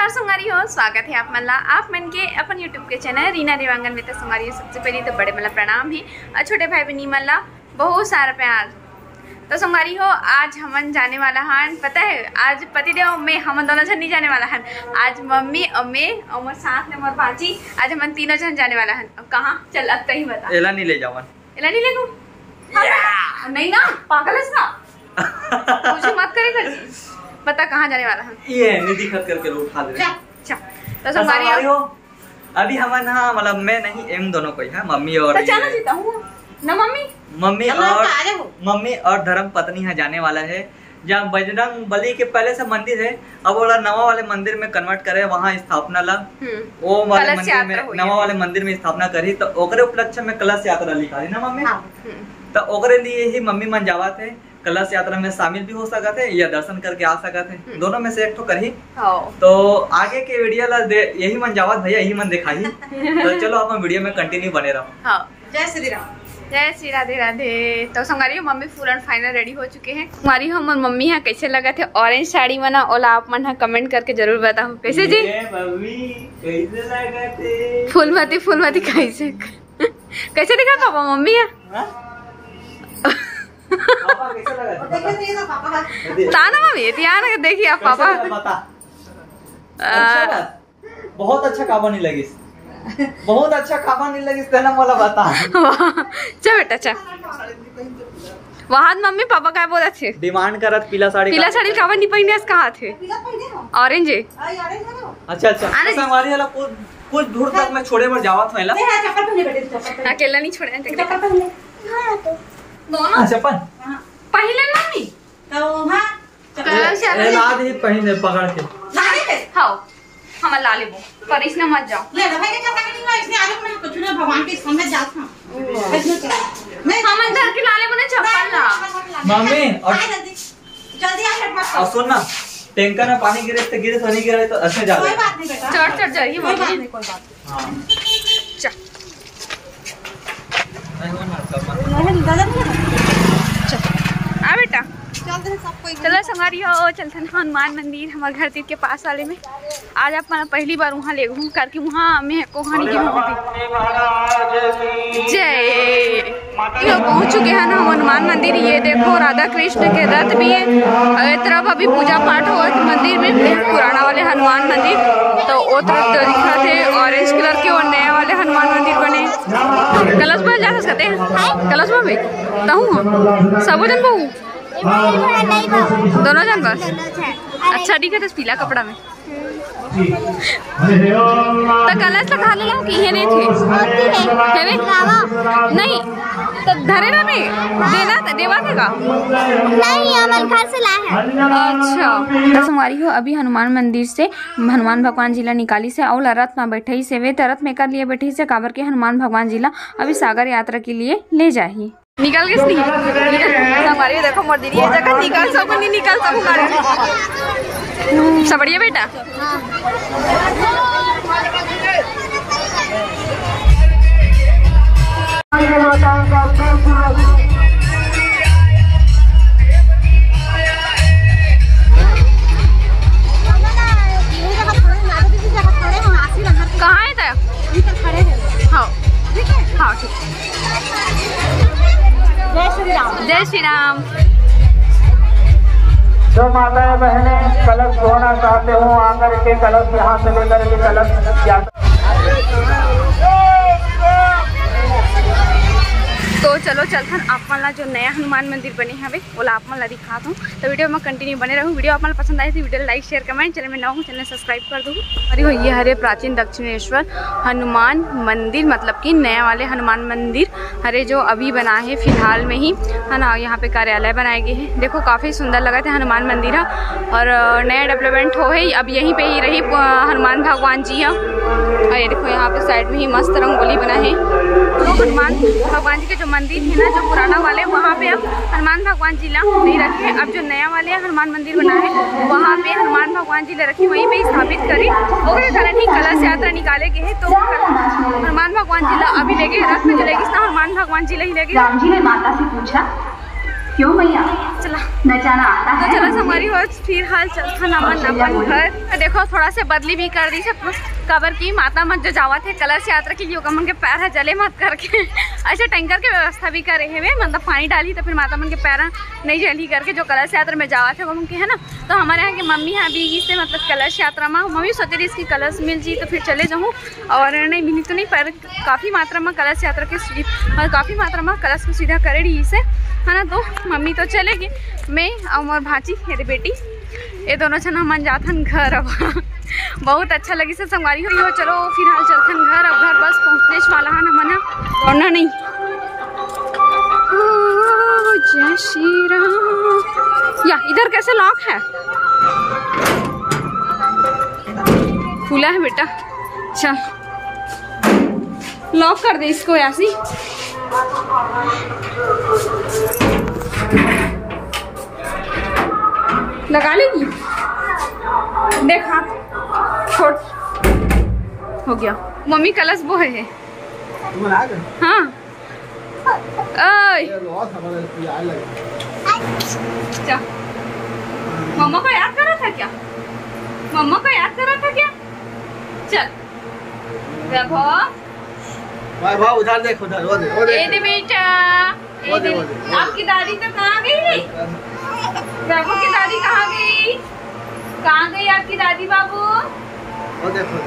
नमस्कार संगवारी हो, स्वागत है आप मन आप मन के अपन यूट्यूब के चैनल रीना देवांगन में। तो संगवारी सबसे पहले तो बड़े मतलब प्रणाम ही और छोटे भाई बहनी मन बहुत सारा प्यार। तो संगवारी हो, आज हमन जाने वाला हन, पता है आज पतिदेव में हमन दोनों जन नहीं जाने वाला हन। आज मम्मी और मैं और मोर साथ में मोर बाजी, आज हमन तीनों जन जाने वाला हन। अब कहाँ चल अब ही बता। एला नहीं ले जावन, एला नहीं ले लूं? नहीं ना, पागल है ना, कुछ मत करे कर जी। पता कहाँ जाने वाला है? ये निधि खत करके लो उठा दे। अच्छा तो संगवारी हो अभी हमन हाँ मतलब मैं नहीं एम दोनों कोई है, मम्मी और तो जाना जीता हूँ ना, मम्मी और धर्म पत्नी है जाने वाला है। जहाँ बजरंग बली के पहले से मंदिर है, अब वो नवा वाले मंदिर में कन्वर्ट करे, वहाँ स्थापना ला वो वाले मंदिर में नवा वाले मंदिर में स्थापना करी। तो ओकरे उपलक्ष्य में कलश यात्रा लिखा ना मम्मी। तो ओकरे लिए ही मम्मी मन जावत है, कलश यात्रा में शामिल भी हो सकते है या दर्शन करके आ सकते है, दोनों में से एक तो करही। तो आगे के वीडियो ला यही मन जावत भैया, यही मन दिखाई। तो चलो अपन वीडियो में कंटिन्यू बने रहो। जय श्री राम, जय श्री राधे राधे। तो संगवारी mummy full and final ready हो चुके हैं। हमारी हम मम्मी है कैसे लगा थे ऑरेंज साड़ी मना, ओला आप मन कमेंट करके जरूर बताओ कैसे जी कैसे लगा थे। फूलमती कैसे कैसे दिखा पापा मम्मी है ताना मम्मी यार देखिए आप पापा बहुत अच्छा काबा नहीं लगी, बहुत अच्छा खाबा नहीं लगी तेना वाला बता। चल बेटा चल। वहाँ मम्मी पापा क्या बोला थे? डिमांड करत पीला साड़ी काबा नहीं पहने कहा थे? ऑरेंज है। अच्छा संगवारी वाला कुछ दूर तक मैं छोड़े पर जावत हूं। अकेला नहीं छोड़े दोनों चप्पल पहले मम्मी तो हां लाद ही पहने पकड़ के हां हम ला लेबो पर इसने मत जाओ ले भाई के चप्पल नहीं है, इसने आलू में कुछ ना भगवान के सामने जात हूं मैं हम अंदर के ला लेबो ना चप्पल ना मम्मी और जल्दी आ हेड मत और सुन ना, टैंकर में पानी गिरे तो गिरे, तो नहीं गिरे तो ऐसे जा। कोई बात नहीं बेटा, चढ़ जाइए मम्मी, कोई बात हां चल आ बेटा चलो संगवारी हो चलते हनुमान मंदिर हमारे घर तीर के पास वाले में। आज आप पहली बार वहाँ ले घूम करके वहाँ मैं कोहानी की जय पहुँच चुके हैं ना हनुमान मंदिर। ये देखो राधा कृष्ण के रथ भी है, एक तरफ अभी पूजा पाठ हो मंदिर में, पुराना वाले हनुमान मंदिर तो वो तरफ दिखा थे ऑरेंज कलर के, और नया वाले हनुमान मंदिर बने। कलश में जा सकते हैं, कलश में भी सब जन बहू दोनों जन बस। अच्छा ठीक है, तो पीला कपड़ा में तो कलश तो खा ले लो कि ये नहीं थे नहीं तो धरे ना नहीं देना देवा देगा नहीं, हम घर से लाए हैं। अच्छा संगवारी हो अभी हनुमान मंदिर से हनुमान भगवान जिला निकाली से और रथ में बैठे से वे रथ में कर लिए बैठे से काबर के हनुमान भगवान जिला अभी सागर यात्रा के लिए ले जाही निकल गए हमारी। देखो मोर दीदी ये जगह निकल सकूं नहीं निकल सकूं गाड़ी सब बढ़िया बेटा। कहाँ है था? हाँ हाँ ठीक। जय श्री राम। जो माताएं बहनें कलश धोना चाहते हो आकर के कलश यहाँ से लेकर के कलश तो चलो चलथन आप मन जो नया हनुमान मंदिर बने हवे ओला आप मन दिखा दूँ। तो वीडियो में कंटिन्यू बने रहूँ। वीडियो आप मन पसंद आए तो video like share comment, channel में नया हूँ चैनल सब्सक्राइब कर दूँ। अरे हो ये हरे प्राचीन दक्षिणेश्वर हनुमान मंदिर, मतलब कि नया वाले हनुमान मंदिर हरे जो अभी बना है फिलहाल में ही है ना। यहाँ पे कार्यालय बनाए गए हैं, देखो काफ़ी सुंदर लगा था हनुमान मंदिर है और नया डेवलपमेंट हो है। अब यहीं पर ही रही हनुमान भगवान जी है। और ये देखो यहाँ पे साइड में ही मस्त रंगोली बना है। तो हनुमान भगवान जी के जो मंदिर है ना जो पुराना वाले, वहाँ पे अब हनुमान भगवान जिला नहीं रखे। अब जो नया वाले हनुमान मंदिर बना है वहाँ पे हनुमान भगवान जिला रखी, वहीं पे स्थापित करी। उसके कारण ही कलश यात्रा निकाले गए हैं। तो हनुमान भगवान जिला अभी ले गए रथ में जो लेगी हनुमान भगवान जिला ही लेगी। राम जी ने माता से पूछा क्यों भैया चला नचाना आता है। तो चलो हमारी हो फिर हाल चलता नमन नमन घर। देखो थोड़ा से बदली भी कर दी सब कबर की माता मत जो जावा थे कलश यात्रा के लिए मन के पैर है जले मत करके ऐसे टैंकर की व्यवस्था भी करे है मतलब पानी डाली तो फिर माता मन के पैर नहीं जली करके जो कलश यात्रा में जावा थे वो उनके है ना। तो हमारे यहाँ की मम्मी है अभी से मतलब कलश यात्रा में मम्मी सोच रही इसकी कलश मिल जी तो फिर चले जाऊँ और नहीं मिली तो नहीं पर काफ़ी मात्रा में कलश यात्रा के काफ़ी मात्रा में कलश को सीधा करे रही से है ना। तो मम्मी तो चलेगी मैं और भाजी मेरी बेटी ये दोनों छन मन जाथन घर। अब बहुत अच्छा लगी से संगवारी हुई हो। चलो फिर हाल चलथन घर। अब घर बस पहुँचने वाला है ना मना दौड़ना नहीं। जय श्री राम। या इधर कैसे लॉक है खुला है बेटा चल लॉक कर दे इसको ऐसी। लगा लेगी देखा छोड़ हो गया। मम्मी कलश वो है हाँ मम्मा को याद करा था क्या मम्मा को याद करा था क्या। चल वैभव उधर देख उधर वो दे बेटा आपकी दादी तो कहाँ गई बाबू की दादी कहाँ गई आपकी दादी बाबू। वो देखो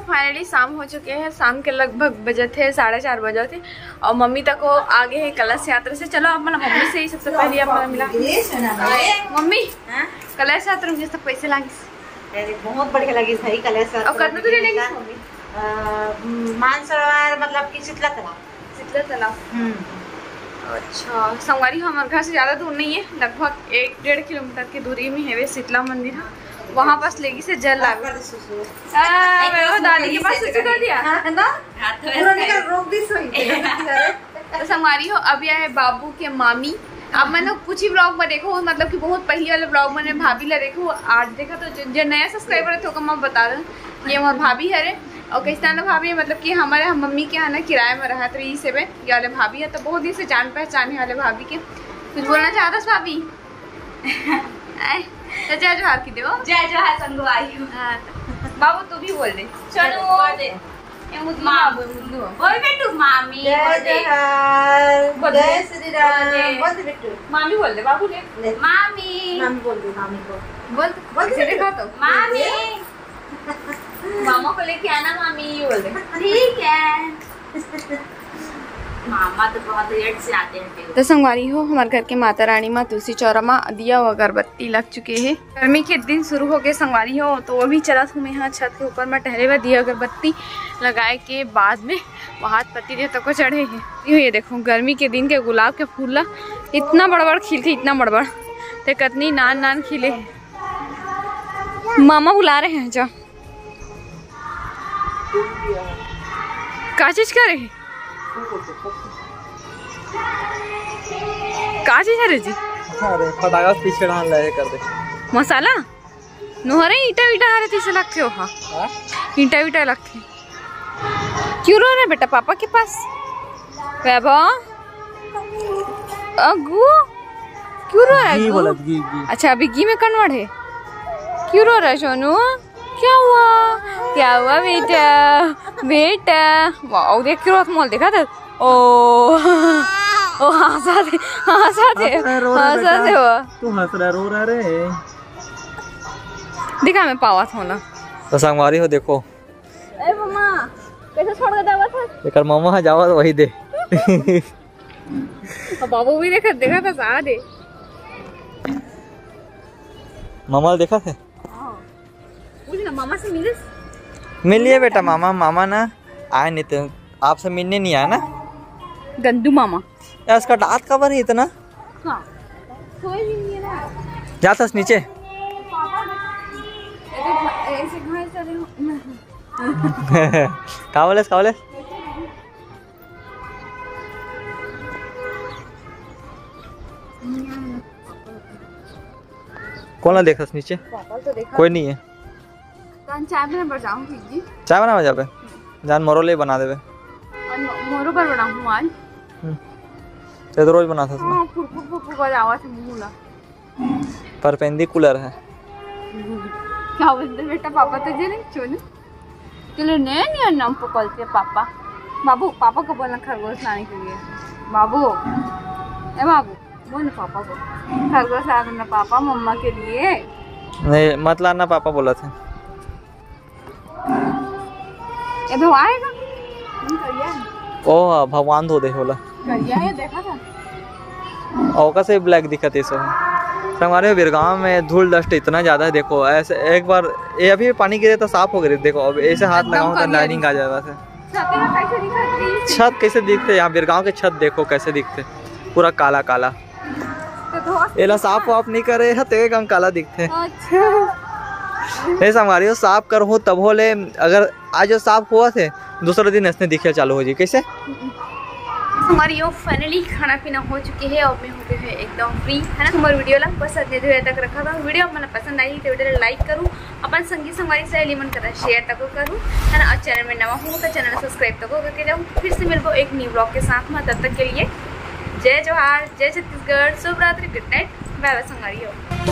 फाइनली शाम हो चुके हैं। शाम के लगभग बजे थे 4:30 बजे थे और मम्मी तक वो आगे है कलश यात्रा से। चलो अब मम्मी से ही सबसे पहले आप मिला मम्मी कलश यात्रा में सब पैसे लागी बहुत बढ़िया लगी भाई कलश और कितना दूर लेगी मम्मी मानसरोवर मतलब कि शीतला तालाब। अच्छा संगवारी हमारे घर से ज़्यादा दूर नहीं है लगभग 1-1.5 किलोमीटर की दूरी में है वे शीतला मंदिर है। वहाँ पास लेगी से जल लाग दादी के पास कर दिया तो संगवारी हो अभी आए बाबू के मामी। अब मैंने कुछ ही ब्लॉग में देखो मतलब कि बहुत पहले वाले ब्लॉग मैंने भाभी ला देखो आज देखा तो जो नया सब्सक्राइबर है तो मैं बता दूँ ये हमारे भाभी है और किस तरह भाभी मतलब कि हमारे मम्मी के यहाँ ना किराए में रहा तो ये से ये वाले भाभी है तो बहुत दिन से जान पहचाने वाले भाभी के कुछ बोलना चाहता है भाभी तो जय जोहार की दो जय जोहार संगवारी बाबू तू भी बोल दे चलो बोल बेटू मामी जय श्री राम बोल दे बेटू मामी बोल दे बाबू ले मामी बोल दे मामी को बोल देखा तो मामी मामा को लेके आना मामी बोल दे ठीक है। मामा तो बहुत लेट से आते हैं। तो संगवारी हो हमारे घर के माता रानी माँ तुलसी चौरा माँ दिया व अगरबत्ती लग चुके हैं। गर्मी के दिन शुरू हो गए संगवारी हो तो वो भी चला था मैं यहाँ छत के ऊपर में टहले हुए दिया अगरबत्ती लगाए के बाद में वहाँ पत्ती देवता को चढ़े हैं। ये देखो गर्मी के दिन के गुलाब के फूल इतना बड़ खिलते इतना बड़ तो कितनी नान खिले है। मामा बुला रहे हैं जा क्या चीज करे का चीज है रे जी अरे फटाका पीछे डाल रहे कर दे मसाला नोहरे ईटा हरे तीसे लगते हो हाँ ईटा लगते क्यों रो रहे बेटा पापा के पास वैभव अगू क्यों रो रहा है अच्छा अभी घी में कन्वर्ट है क्यों रो रहा है सोनू क्या हुआ बेटा वाह देख क्यों मोल देखा था ओ हंसा थे तू हंस रहा रो रहा रे दिखा मैं पावा था ना तो संगवारी हो देखो ए मम्मा कैसे छोड़ के जावा था लेकर मामा जावा तो वही दे बाबू भी देखा था सा दे मामा देखा थे ना मामा से मिलिए बेटा मामा ना आए नहीं तो आपसे मिलने नहीं आया ना गंदू मामा यार उसका दांत कबर है इतना हाँ कोई भी नहीं है ना जाता नीचे ऐसे घर चले कावले कौन ला देखा नीचे तो देखा कोई नहीं है चाय बना जाऊंगी जी चाय बना जा पे जान मोरो ले बना देवे मोरो पर बनाऊं आज तो रोज बनाता था हां फुरफुर फुरफुर कर आवाज है मुंह परपेंडिकुलर है। क्या बोलते बेटा पापा तुझे नहीं चोनू चलो नहीं नाम पकड़ते पापा बाबू पापा को बोलना खरगोश लाने के लिए बाबू ए बाबू बोल पापा को खरगोश ला देना पापा मम्मा के लिए। नहीं मत लाना पापा बोला था। ये तो आएगा ओ भगवान धो दे बोला करिया है देखा था और कैसे ब्लैक दिखत है सब। हमारे बिरगांव में धूल डस्ट इतना ज्यादा है देखो ऐसे एक बार ये अभी पानी गिरे तो साफ हो गए देखो अब ऐसे हाथ लगाओ तो लाइनिंग आ जाएगा से। छत कैसे दिखते यहाँ बिरगांव के छत देखो कैसे दिखते पूरा काला काला ये साफ वाफ नहीं करे तो एकदम काला दिखते। ऐसा हमारे साफ करो तब हो ले अगर आज साफ हुआ थे दूसरे दिन ऐसे दिखे चालू हो जी कैसे। हमारी यो फाइनली खाना पीना हो चुके हैं और मैं हो गए हैं एकदम फ्री है ना। हमारे वीडियो ला बस इतने देर तक रखा था वीडियो मला पसंद आई तो वीडियो लाइक करूँ अपन संगी संगवारी सहेली मन करा शेयर तक करूँ है ना। और चैनल में नवा हूँ तो चैनल सब्सक्राइब तक करके जाऊँ। फिर से मिलबो एक न्यू ब्लॉग के साथ में तब तक के लिए जय जोहार जय छत्तीसगढ़ शुभ रात्रि गुड नाइट बाय बाय संगवारी हो।